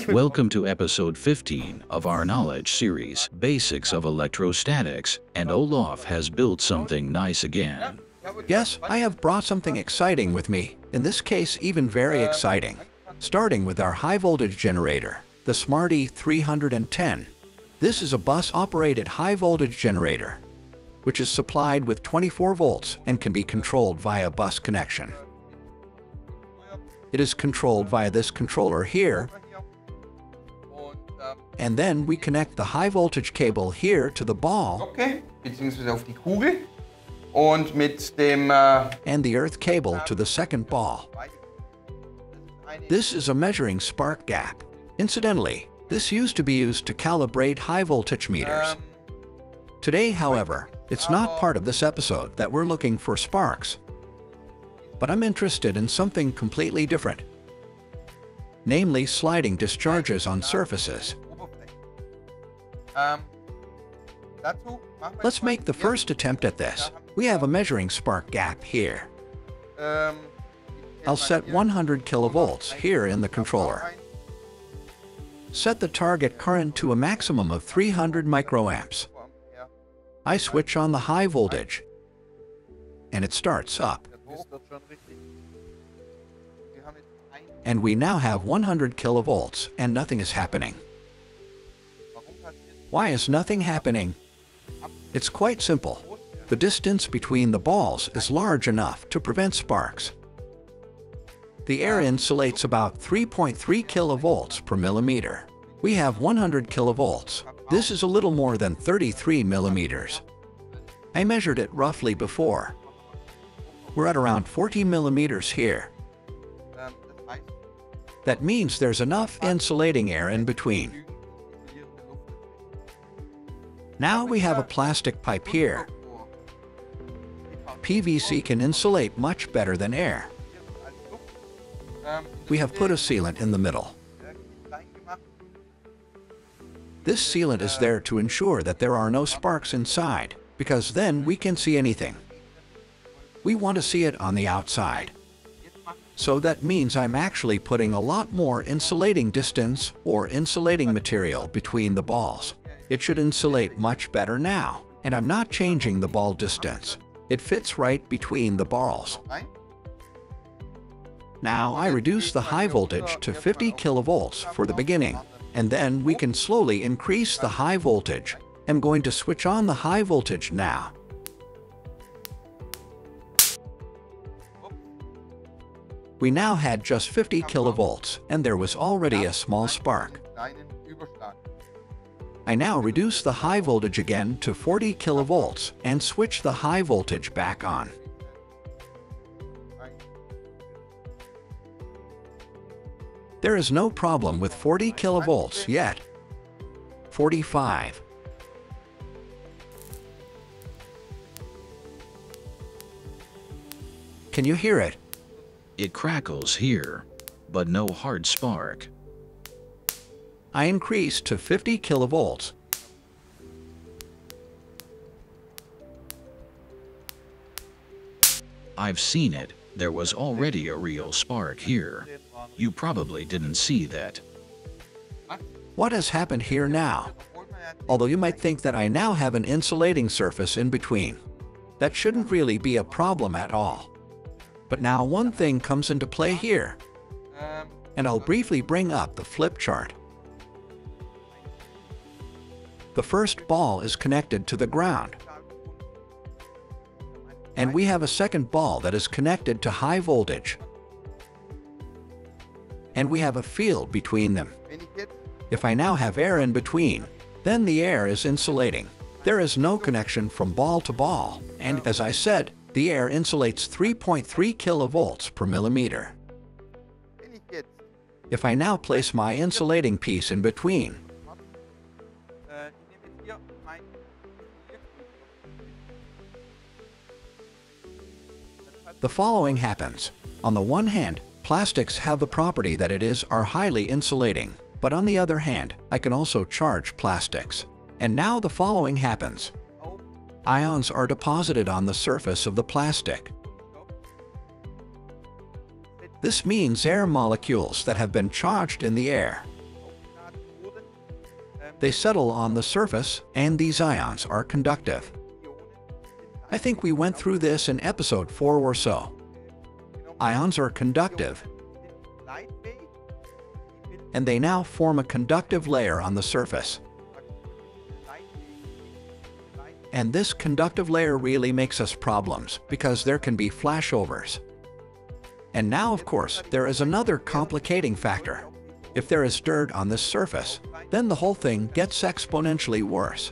Welcome to episode 15 of our knowledge series, Basics of Electrostatics, and Olaf has built something nice again. Yes, I have brought something exciting with me, in this case even very exciting. Starting with our high-voltage generator, the Smarty 310. This is a bus-operated high-voltage generator, which is supplied with 24 volts and can be controlled via bus connection. It is controlled via this controller here, and then we connect the high-voltage cable here to the ball beziehungsweise auf die Kugel und mit dem and the earth cable to the second ball. This is a measuring spark gap. Incidentally, this used to be used to calibrate high-voltage meters. Today, however, it's not part of this episode that we're looking for sparks. But I'm interested in something completely different, namely sliding discharges on surfaces. Let's make the first attempt at this. We have a measuring spark gap here. I'll set 100 kilovolts here in the controller. Set the target current to a maximum of 300 microamps. I switch on the high voltage, and it starts up. And we now have 100 kilovolts, and nothing is happening. Why is nothing happening? It's quite simple. The distance between the balls is large enough to prevent sparks. The air insulates about 3.3 kilovolts per millimeter. We have 100 kilovolts. This is a little more than 33 millimeters. I measured it roughly before. We're at around 40 millimeters here. That means there's enough insulating air in between. Now we have a plastic pipe here. PVC can insulate much better than air. We have put a sealant in the middle. This sealant is there to ensure that there are no sparks inside, because then we can see anything. We want to see it on the outside. So that means I'm actually putting a lot more insulating distance or insulating material between the balls. It should insulate much better now, and I'm not changing the ball distance. It fits right between the balls. Now I reduce the high voltage to 50 kilovolts for the beginning, and then we can slowly increase the high voltage. I'm going to switch on the high voltage now. We now had just 50 kilovolts, and there was already a small spark. I now reduce the high voltage again to 40 kilovolts and switch the high voltage back on. There is no problem with 40 kilovolts yet. 45. Can you hear it? It crackles here, but no hard spark. I increased to 50 kilovolts. I've seen it. There was already a real spark here. You probably didn't see that. What has happened here now? Although you might think that I now have an insulating surface in between. That shouldn't really be a problem at all. But now one thing comes into play here, and I'll briefly bring up the flip chart. The first ball is connected to the ground, and we have a second ball that is connected to high voltage, and we have a field between them. If I now have air in between, then the air is insulating. There is no connection from ball to ball, and as I said, the air insulates 3.3 kilovolts per millimeter. If I now place my insulating piece in between, the following happens. On the one hand, plastics have the property that are highly insulating, but on the other hand, I can also charge plastics. And now the following happens. Ions are deposited on the surface of the plastic. This means air molecules that have been charged in the air They settle on the surface, and these ions are conductive. I think we went through this in episode 4 or so. Ions are conductive, and they now form a conductive layer on the surface. And this conductive layer really makes us problems because there can be flashovers. And now, of course, there is another complicating factor. If there is dirt on this surface, then the whole thing gets exponentially worse.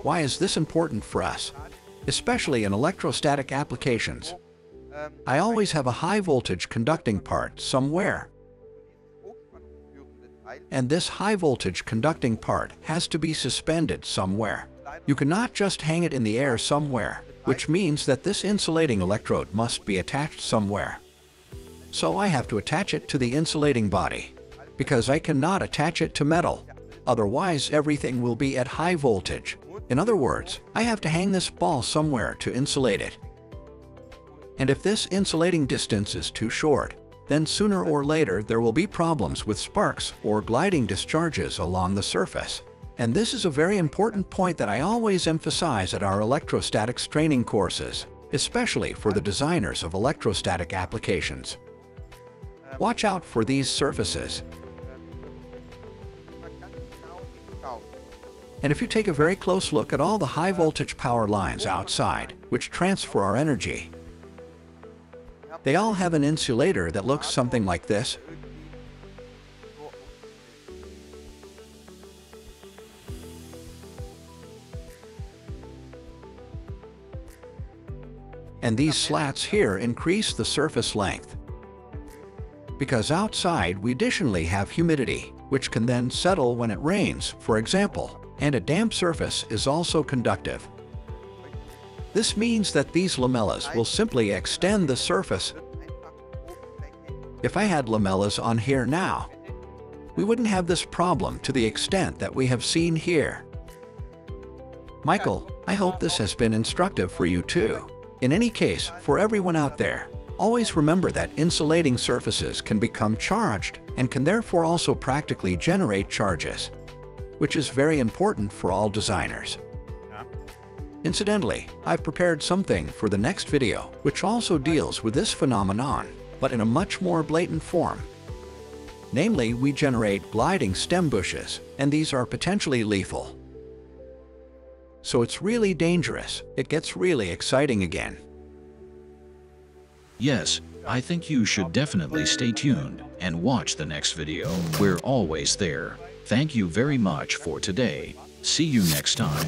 Why is this important for us? Especially in electrostatic applications. I always have a high voltage conducting part somewhere. And this high voltage conducting part has to be suspended somewhere. You cannot just hang it in the air somewhere, which means that this insulating electrode must be attached somewhere. So I have to attach it to the insulating body, because I cannot attach it to metal. Otherwise, everything will be at high voltage. In other words, I have to hang this ball somewhere to insulate it. And if this insulating distance is too short, then sooner or later there will be problems with sparks or gliding discharges along the surface. And this is a very important point that I always emphasize at our electrostatics training courses, especially for the designers of electrostatic applications. Watch out for these surfaces. And if you take a very close look at all the high voltage power lines outside, which transfer our energy, they all have an insulator that looks something like this. And these slats here increase the surface length. Because outside we additionally have humidity, which can then settle when it rains, for example, and a damp surface is also conductive. This means that these lamellas will simply extend the surface. If I had lamellas on here now, we wouldn't have this problem to the extent that we have seen here. Michael, I hope this has been instructive for you too. In any case, for everyone out there, always remember that insulating surfaces can become charged and can therefore also practically generate charges, which is very important for all designers. Incidentally, I've prepared something for the next video which also deals with this phenomenon, but in a much more blatant form. Namely, we generate gliding stem bushes, and these are potentially lethal. So it's really dangerous. It gets really exciting again. Yes, I think you should definitely stay tuned and watch the next video. We're always there. Thank you very much for today. See you next time.